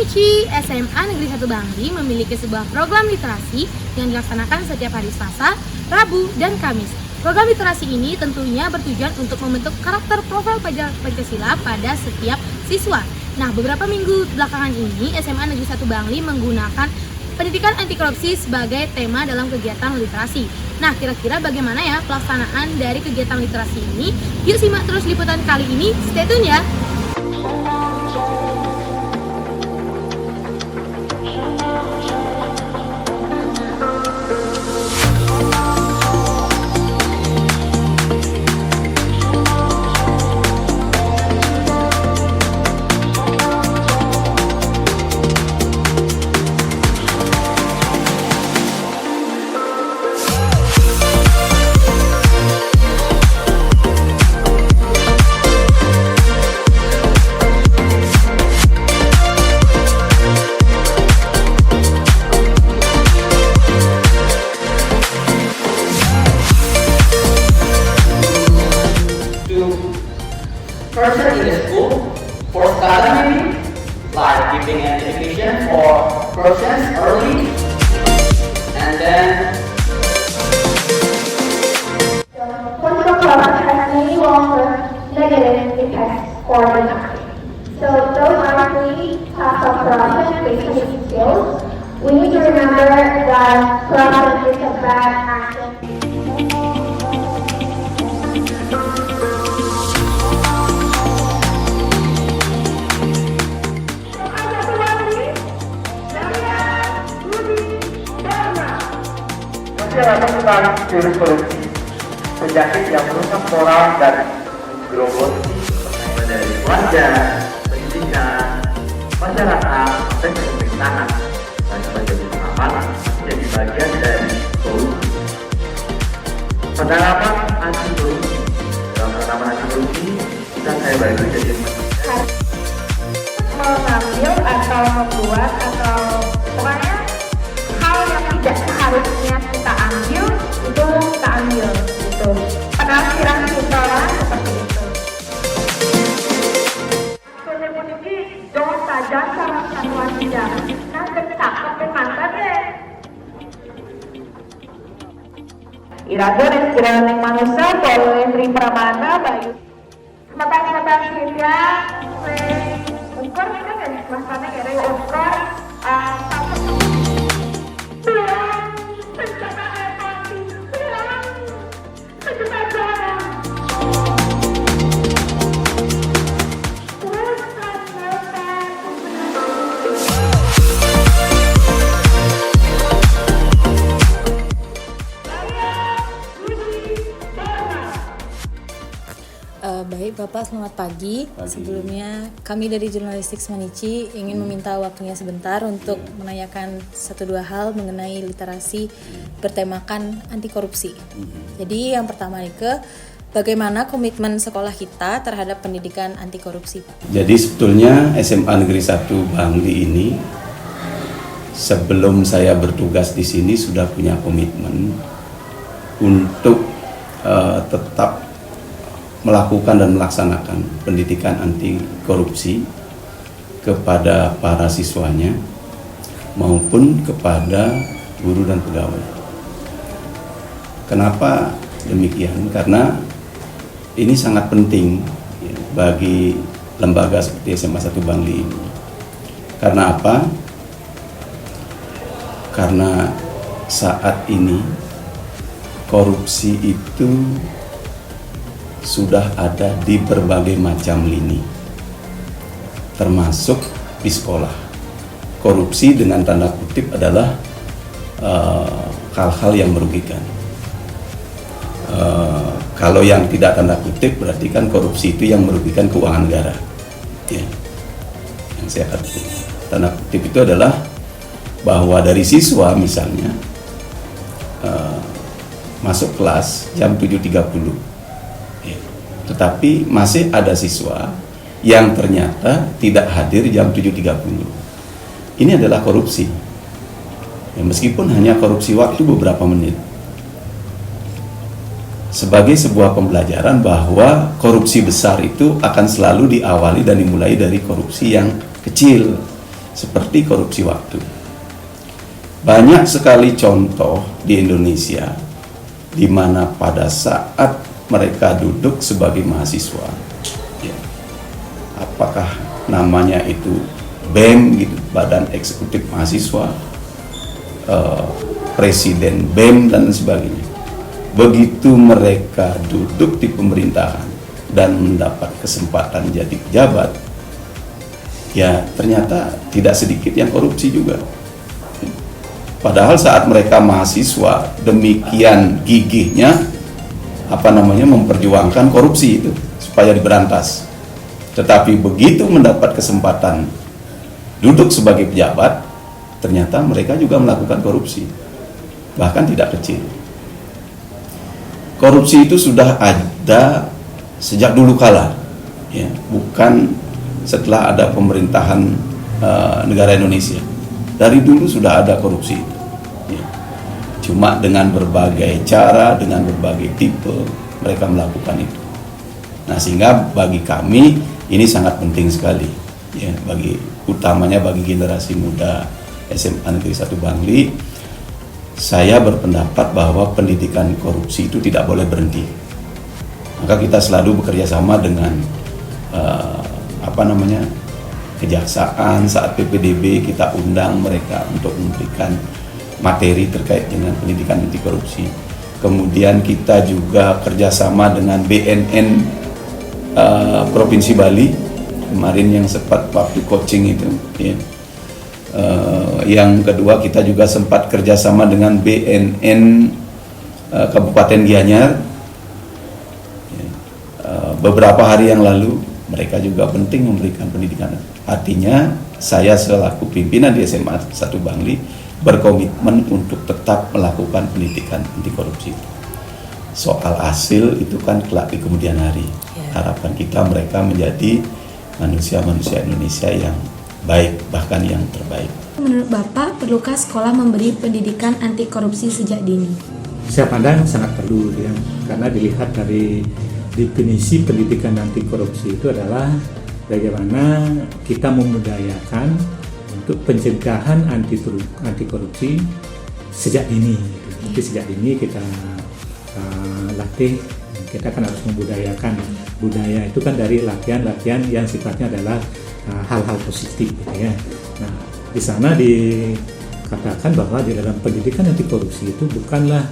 Manici SMA Negeri 1 Bangli memiliki sebuah program literasi yang dilaksanakan setiap hari Selasa, Rabu, dan Kamis. Program literasi ini tentunya bertujuan untuk membentuk karakter profil Pancasila pada setiap siswa. Nah, beberapa minggu belakangan ini SMA Negeri 1 Bangli menggunakan pendidikan anti korupsi sebagai tema dalam kegiatan literasi. Nah, kira-kira bagaimana ya pelaksanaan dari kegiatan literasi ini? Yuk simak terus liputan kali ini, stay tune ya! Person in the school for studying, like giving an education for persons early, and then Political corruption has many longer negative effects for the country. So those are three types of corruption, basically skills. We need to remember that corruption is a bad action. Tentang virus korupsi, penyakit yang merusak moral dan grogosi dari warga, pendidikan, masyarakat, dan pemerintahan dan sebagai pengamalan menjadi bagian dari korupsi. Penerapan anti korupsi dalam penerapan anti korupsi dan saya bagi jadi Mengambil atau membuat atau pokoknya hal yang tidak seharusnya kita ambil itu kita ambil gitu. Penafsiran kita seperti itu. Komunikasi dosa dasar satuan tidak. Nah, ketak kemantan deh. Iraga dan sekiranya yang manusia boleh beri pramana bayu. Mata-mata kita ukur kita kan masalahnya kayak ukur Baik Bapak, selamat pagi. Sebelumnya kami dari Jurnalistik Manici ingin meminta waktunya sebentar untuk menanyakan satu dua hal mengenai literasi bertemakan anti korupsi. Jadi yang pertama bagaimana komitmen sekolah kita terhadap pendidikan anti korupsi? Jadi sebetulnya SMA Negeri 1 Bangli ini sebelum saya bertugas di sini sudah punya komitmen untuk tetap melakukan dan melaksanakan pendidikan anti korupsi kepada para siswanya maupun kepada guru dan pegawai. Kenapa demikian? Karena ini sangat penting ya, bagi lembaga seperti SMA 1 Bangli ini. Karena apa? Karena saat ini korupsi itu sudah ada di berbagai macam lini, termasuk di sekolah. Korupsi dengan tanda kutip adalah hal-hal yang merugikan. Kalau yang tidak tanda kutip berarti kan korupsi itu yang merugikan keuangan negara. Ya. Yang saya katakan tanda kutip itu adalah bahwa dari siswa misalnya masuk kelas jam 7.30. Tetapi masih ada siswa yang ternyata tidak hadir jam 7.30. Ini adalah korupsi. Ya, meskipun hanya korupsi waktu beberapa menit. sebagai sebuah pembelajaran bahwa korupsi besar itu akan selalu diawali dan dimulai dari korupsi yang kecil, seperti korupsi waktu. Banyak sekali contoh di Indonesia di mana pada saat mereka duduk sebagai mahasiswa, ya, apakah namanya itu BEM gitu, Badan Eksekutif Mahasiswa, Presiden BEM dan sebagainya. Begitu mereka duduk di pemerintahan dan mendapat kesempatan jadi pejabat, ya ternyata tidak sedikit yang korupsi juga. Padahal saat mereka mahasiswa demikian gigihnya memperjuangkan korupsi itu supaya diberantas. Tetapi begitu mendapat kesempatan duduk sebagai pejabat, ternyata mereka juga melakukan korupsi, bahkan tidak kecil. Korupsi itu sudah ada sejak dulu kala, ya, bukan setelah ada pemerintahan negara Indonesia. Dari dulu sudah ada korupsi itu, ya. Cuma dengan berbagai cara, dengan berbagai tipe mereka melakukan itu. Nah, sehingga bagi kami ini sangat penting sekali, ya, utamanya bagi generasi muda SMA Negeri 1 Bangli. Saya berpendapat bahwa pendidikan korupsi itu tidak boleh berhenti. Maka kita selalu bekerja sama dengan kejaksaan. Saat PPDB kita undang mereka untuk memberikan materi terkait dengan pendidikan anti korupsi. Kemudian kita juga kerjasama dengan BNN Provinsi Bali kemarin yang sempat waktu coaching itu, ya. Yang kedua kita juga sempat kerjasama dengan BNN Kabupaten Gianyar, ya. Beberapa hari yang lalu mereka juga penting memberikan pendidikan. Artinya saya selaku pimpinan di SMA 1 Bangli berkomitmen untuk tetap melakukan pendidikan anti korupsi. Soal hasil itu kan kelak di kemudian hari. Harapan kita mereka menjadi manusia-manusia Indonesia yang baik, bahkan yang terbaik. Menurut Bapak, perlukah sekolah memberi pendidikan anti korupsi sejak dini? Saya pandang sangat perlu, ya, karena dilihat dari definisi pendidikan anti korupsi itu adalah bagaimana kita memudayakan untuk pencegahan anti korupsi sejak dini. Jadi sejak dini kita latih, kita kan harus membudayakan. Budaya itu kan dari latihan-latihan yang sifatnya adalah hal-hal positif, gitu ya. Nah, di sana dikatakan bahwa di dalam pendidikan anti korupsi itu bukanlah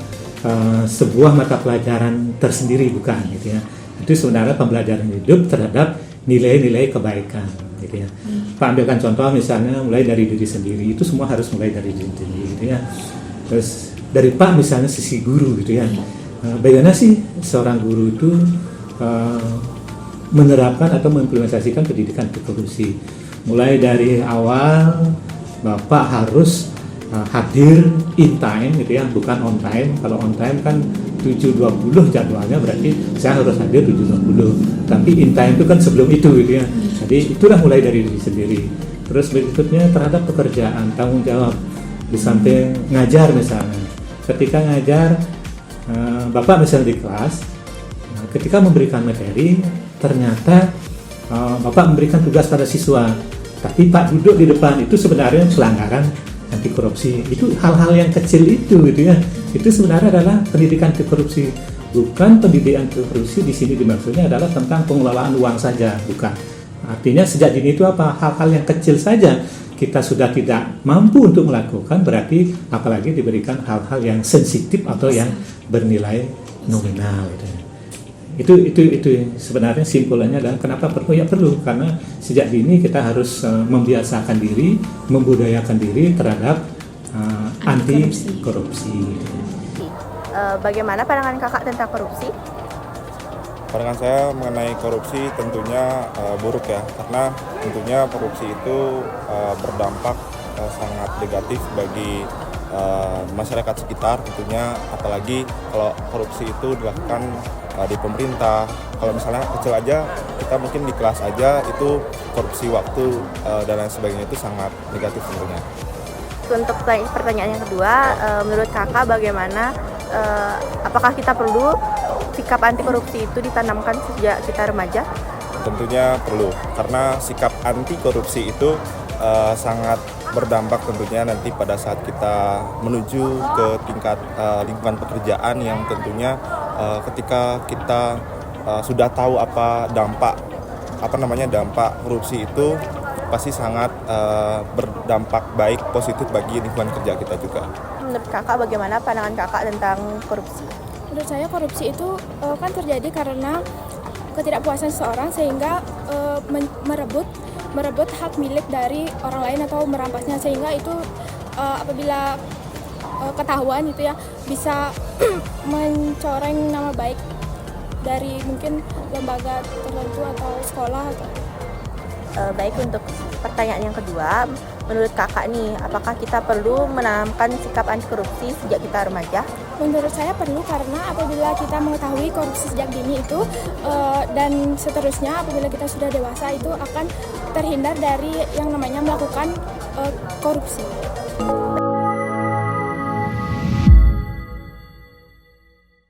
sebuah mata pelajaran tersendiri, bukan, gitu ya. Itu sebenarnya pembelajaran hidup terhadap nilai-nilai kebaikan, gitu ya. Pak ambilkan contoh misalnya mulai dari diri sendiri, itu semua harus mulai dari diri sendiri, gitu ya. Terus dari Pak misalnya sisi guru, gitu ya. Bagaimana sih seorang guru itu menerapkan atau mengimplementasikan pendidikan anti korupsi? Mulai dari awal Bapak harus hadir in time, gitu ya, bukan on time. Kalau on time kan 7.20 jadwalnya, berarti saya harus hadir 7.20. Tapi in time itu kan sebelum itu, gitu ya. Jadi itulah mulai dari diri sendiri. Terus berikutnya terhadap pekerjaan, tanggung jawab. Di samping ngajar misalnya, ketika ngajar Bapak misalnya di kelas, ketika memberikan materi, ternyata Bapak memberikan tugas pada siswa, tapi Pak duduk di depan, itu sebenarnya pelanggaran anti korupsi. Itu hal-hal yang kecil itu, gitu ya. Itu sebenarnya adalah pendidikan anti korupsi. Bukan pendidikan anti korupsi di sini dimaksudnya adalah tentang pengelolaan uang saja, bukan. Artinya sejak dini itu apa? Hal-hal yang kecil saja kita sudah tidak mampu untuk melakukan, berarti apalagi diberikan hal-hal yang sensitif atau yang bernilai nominal, gitu. Itu sebenarnya simpulannya adalah kenapa perlu, ya perlu karena sejak dini kita harus membiasakan diri, membudayakan diri terhadap anti korupsi. Bagaimana pandangan kakak tentang korupsi? Pandangan saya mengenai korupsi tentunya buruk, ya, karena tentunya korupsi itu berdampak sangat negatif bagi masyarakat sekitar tentunya, apalagi kalau korupsi itu dilakukan di pemerintah. Kalau misalnya kecil aja, kita mungkin di kelas aja itu korupsi waktu dan lain sebagainya, itu sangat negatif tentunya. Untuk pertanyaan yang kedua, menurut kakak bagaimana, apakah kita perlu sikap anti korupsi itu ditanamkan sejak kita remaja? Tentunya perlu, karena sikap anti korupsi itu sangat berdampak tentunya nanti pada saat kita menuju ke tingkat lingkungan pekerjaan yang tentunya ketika kita sudah tahu apa dampak korupsi itu pasti sangat berdampak baik positif bagi lingkungan kerja kita juga. Menurut kakak bagaimana pandangan kakak tentang korupsi? Menurut saya korupsi itu kan terjadi karena ketidakpuasan seseorang sehingga merebut hak milik dari orang lain atau merampas,nya, sehingga itu apabila ketahuan itu ya bisa mencoreng nama baik dari mungkin lembaga tertentu atau sekolah. Baik, untuk pertanyaan yang kedua, menurut kakak nih, apakah kita perlu menanamkan sikap anti korupsi sejak kita remaja? Menurut saya perlu, karena apabila kita mengetahui korupsi sejak dini itu dan seterusnya apabila kita sudah dewasa itu akan terhindar dari yang namanya melakukan korupsi.